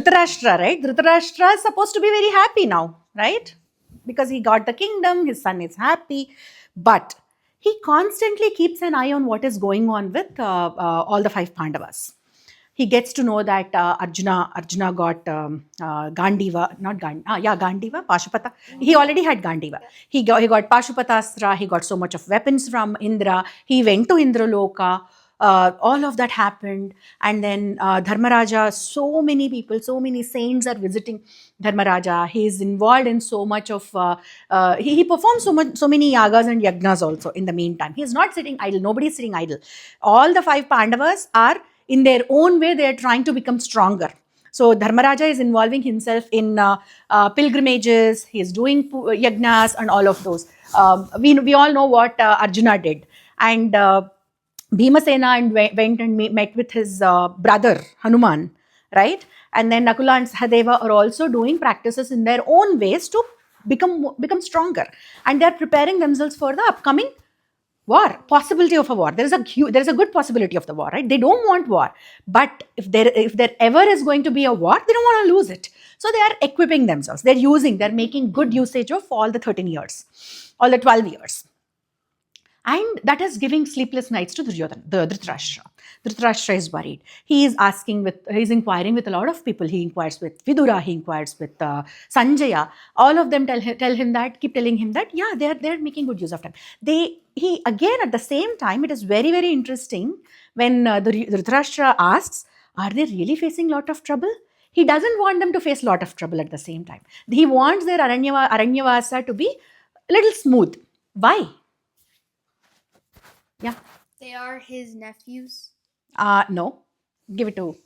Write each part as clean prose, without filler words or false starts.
Dhritarashtra, right? Dhritarashtra is supposed to be very happy now, right? Because he got the kingdom, his son is happy. But he constantly keeps an eye on what is going on with all the five Pandavas. He gets to know that Arjuna got Gandiva, not Gandiva, Pashupata. He already had Gandiva. He got Pashupatastra. He got so much of weapons from Indra. He went to Indraloka. All of that happened, and then Dharmaraja. So many people, so many saints are visiting Dharmaraja. He is involved in so much of. He performs so many yagas and yagnas also. In the meantime, he is not sitting idle. Nobody is sitting idle. All the five Pandavas are in their own way, they are trying to become stronger. So Dharmaraja is involving himself in pilgrimages, he is doing yagnas and all of those. We all know what Arjuna did. And Bhimasena went and met with his brother Hanuman, right? And then Nakula and Sahadeva are also doing practices in their own ways to become stronger. And they are preparing themselves for the upcoming war, possibility of a war. There is a good possibility of the war, right? They don't want war, but if there ever is going to be a war, they don't want to lose it. So they are equipping themselves. They're making good usage of all the 13 years, all the 12 years. And that is giving sleepless nights to Duryodhana, the Dhritarashtra. Dhritarashtra is worried. He's inquiring with a lot of people. He inquires with Vidura, he inquires with Sanjaya. All of them keep telling him that, yeah, they're making good use of time. He again, at the same time, it is very, very interesting when Dhritarashtra asks, are they really facing a lot of trouble? He doesn't want them to face a lot of trouble at the same time. He wants their Aranyavasa to be a little smooth. Why? Yeah. They are his nephews. No. Give it to.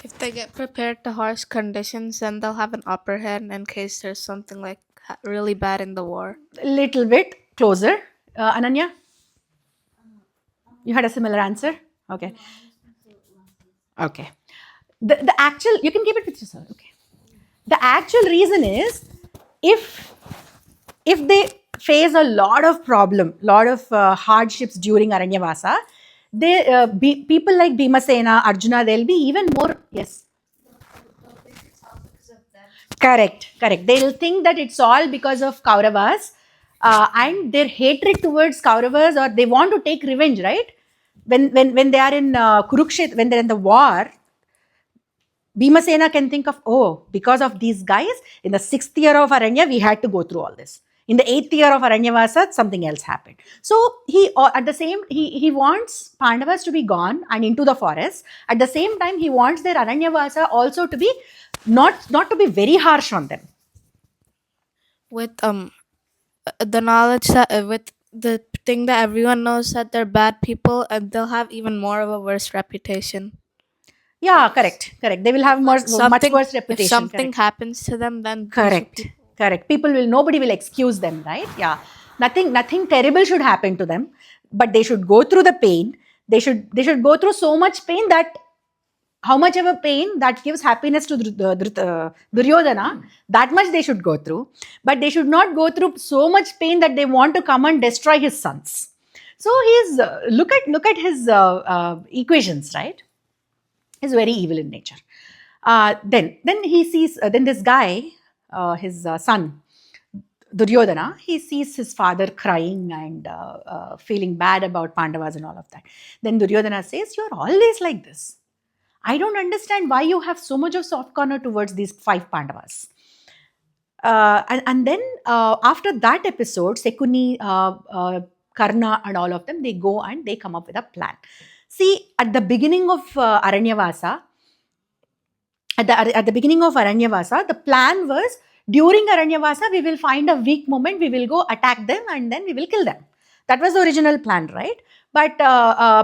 If they get prepared to harsh conditions, then they'll have an upper hand in case there's something like really bad in the war. A little bit closer. Ananya? You had a similar answer? Okay. Okay. The actual, you can keep it with yourself. Okay. The actual reason is if they face a lot of hardships during Aranyavasa, people like Bhimasena, Arjuna, they'll be even more, yes. Correct. They'll think that it's all because of Kauravas and their hatred towards Kauravas, or they want to take revenge, right? When they are in Kurukshetra, when they're in the war, Bhimasena can think of, oh, because of these guys, in the 6th year of Aranya, we had to go through all this. In the 8th year of Aranyavasa, something else happened. So he wants Pandavas to be gone and into the forest. At the same time, he wants their Aranyavasa also to be not to be very harsh on them. With the knowledge that with the thing that everyone knows that they're bad people, and they'll have even more of a worse reputation. Yeah, correct. They will have much worse reputation. If something happens to them, then correct. Nobody will excuse them, right? Yeah. Nothing terrible should happen to them, but they should go through the pain. They should go through so much pain that how much of a pain that gives happiness to Duryodhana, that much they should go through. But they should not go through so much pain that they want to come and destroy his sons. So he's look at his equations, right? He's very evil in nature. Then he sees this guy, his son Duryodhana, he sees his father crying and feeling bad about Pandavas and all of that. Then Duryodhana says, "You're always like this. I don't understand why you have so much of soft corner towards these 5 Pandavas." And then after that episode, Sekuni, Karna and all of them, they go and they come up with a plan. See, at the beginning of Aranyavasa, the plan was, during Aranyavasa, we will find a weak moment, we will go attack them and then we will kill them. That was the original plan, right? But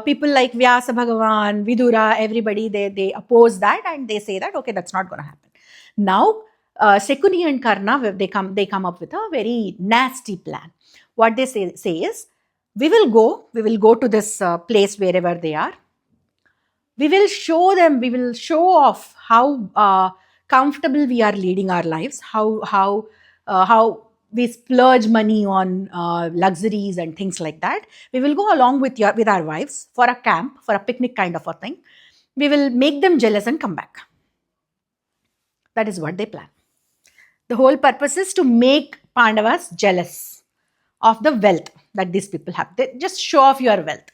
people like Vyasa Bhagavan, Vidura, everybody, they oppose that and they say that, okay, that's not going to happen. Now, Sekuni and Karna, they come up with a very nasty plan. What they say is, we will go to this place wherever they are. We will show off how comfortable we are leading our lives, how we splurge money on luxuries and things like that. We will go along with our wives for a camp, for a picnic kind of a thing. We will make them jealous and come back. That is what they plan. The whole purpose is to make Pandavas jealous of the wealth that these people have. They just show off your wealth.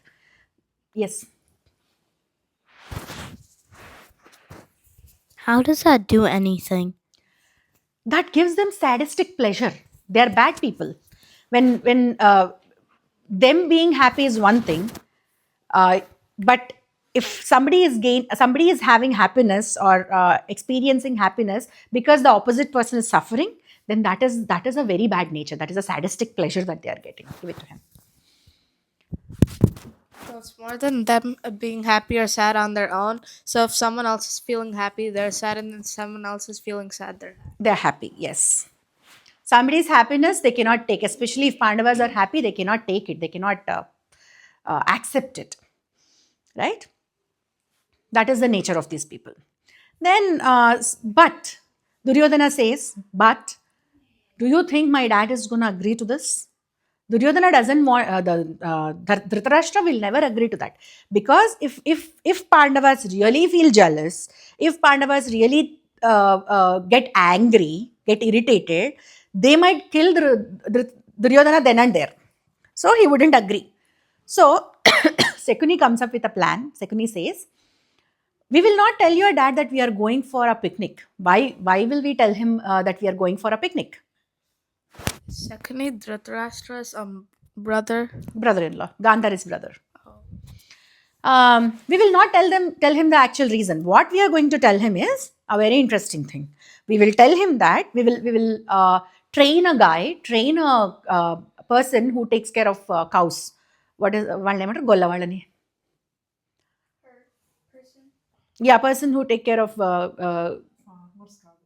Yes. How does that do anything? That gives them sadistic pleasure. They are bad people. When them being happy is one thing, but if somebody is having happiness or experiencing happiness because the opposite person is suffering, then that is a very bad nature. That is a sadistic pleasure that they are getting. Give it to him. So it's more than them being happy or sad on their own. So if someone else is feeling happy, they're sad, and then someone else is feeling sad, they're happy. They're happy. Yes. Somebody's happiness they cannot take, especially if Pandavas are happy, they cannot take it. They cannot accept it. Right? That is the nature of these people. Then, but Duryodhana says, but do you think my dad is going to agree to this? Duryodhana doesn't want, Dhritarashtra will never agree to that. Because if Pandavas really feel jealous, if Pandavas really get angry, get irritated, they might kill Duryodhana then and there. So he wouldn't agree. So Shakuni comes up with a plan. Shakuni says, we will not tell your dad that we are going for a picnic. Why will we tell him that we are going for a picnic? Secondly, Dhritarashtra's Brother-in-law, Gandhari's brother. We will not tell him the actual reason. What we are going to tell him is a very interesting thing. We will tell him that we will train a person who takes care of cows. What is one name? Golla Valani. Yeah, person who take care of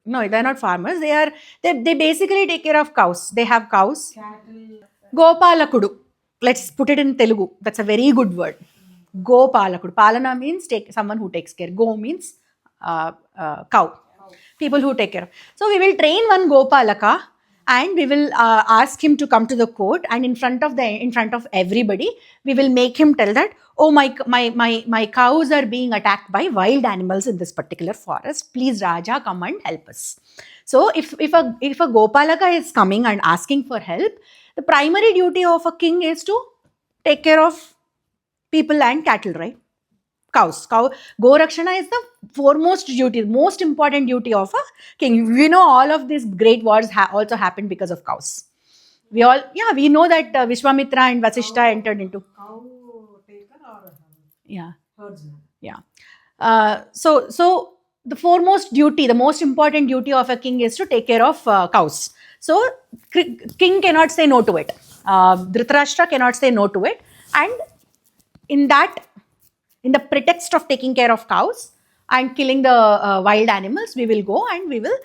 no, they're not farmers. They basically take care of cows. They have cows. Gopalakudu. Let's put it in Telugu. That's a very good word. Gopalakudu. Palana means someone who takes care. Go means cow. People who take care of. So we will train one Gopalaka and we will ask him to come to the court, and in front of everybody we will make him tell that, oh, my cows are being attacked by wild animals in this particular forest. Please, Raja, come and help us. So if a Gopalaka is coming and asking for help, the primary duty of a king is to take care of people and cattle, right? Cows. Gorakshana is the foremost duty, most important duty of a king. We know all of these great wars also happened because of cows. We know that Vishwamitra and Vasishta entered into. Yeah. Yeah. So the foremost duty, the most important duty of a king is to take care of cows. So king cannot say no to it. Dhritarashtra cannot say no to it. And in the pretext of taking care of cows and killing the wild animals, we will go and we will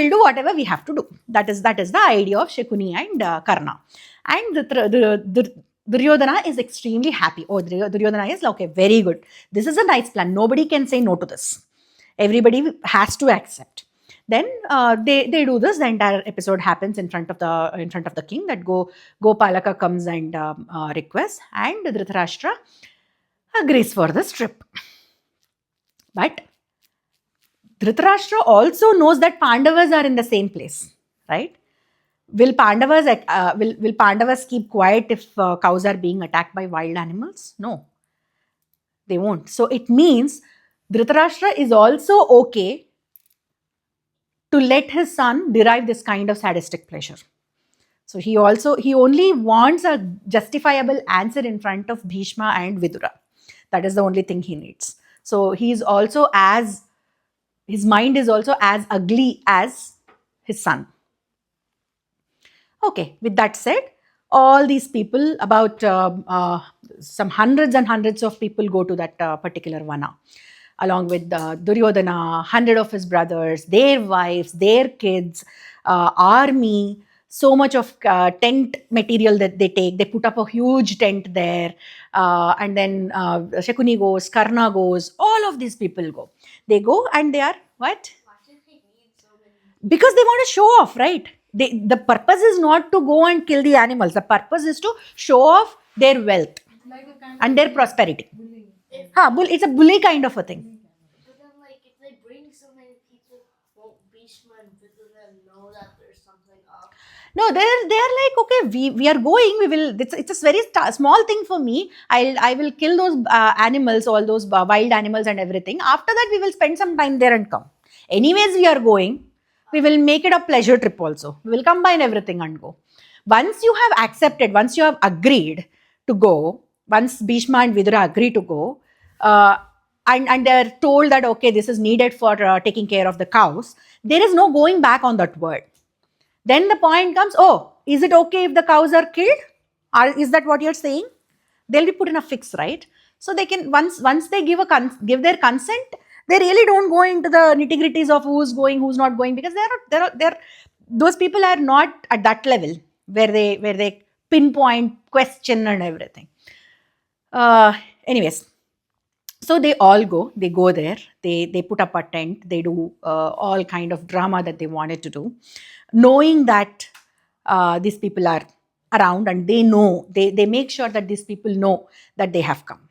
do whatever we have to do. That is the idea of Shakuni and Karna. And the Duryodhana is extremely happy. Oh, Duryodhana is okay, very good. This is a nice plan. Nobody can say no to this. Everybody has to accept. Then they do this. The entire episode happens in front of the king. That Gopalaka comes and requests, and Dhritarashtra agrees for this trip. But Dhritarashtra also knows that Pandavas are in the same place, right? Will Pandavas keep quiet if cows are being attacked by wild animals? No, they won't. So it means Dhritarashtra is also okay to let his son derive this kind of sadistic pleasure. So he only wants a justifiable answer in front of Bhishma and Vidura. That is the only thing he needs. So his mind is also as ugly as his son. Okay, with that said, all these people, about some hundreds and hundreds of people go to that particular vana, along with Duryodhana, 100 of his brothers, their wives, their kids, army, so much of tent material that they take. They put up a huge tent there, and then Shakuni goes, Karna goes, all of these people go. They go and they are what? Because they want to show off, right? The purpose is not to go and kill the animals. The purpose is to show off their wealth and their prosperity. It's a bully kind of a thing. But then, like, if they bring so many people, won't Bhishma and Vidura know that there's something up? No, they're like, okay, we are going. We will. It's a very small thing for me. I will kill those animals, all those wild animals and everything. After that, we will spend some time there and come. Anyways, we are going. We will make it a pleasure trip also. We will combine everything and go. Once you have accepted, once you have agreed to go, once Bhishma and Vidura agree to go, and they're told that okay, this is needed for taking care of the cows, there is no going back on that word. Then the point comes, oh, is it okay if the cows are killed? Is that what you're saying? They'll be put in a fix, right? So they can once they give their consent, they really don't go into the nitty gritties of who's going, who's not going, because they're those people are not at that level where they pinpoint, question, and everything. Anyways, so they all go. They go there. They put up a tent. They do all kind of drama that they wanted to do, knowing that these people are around, and they know they make sure that these people know that they have come.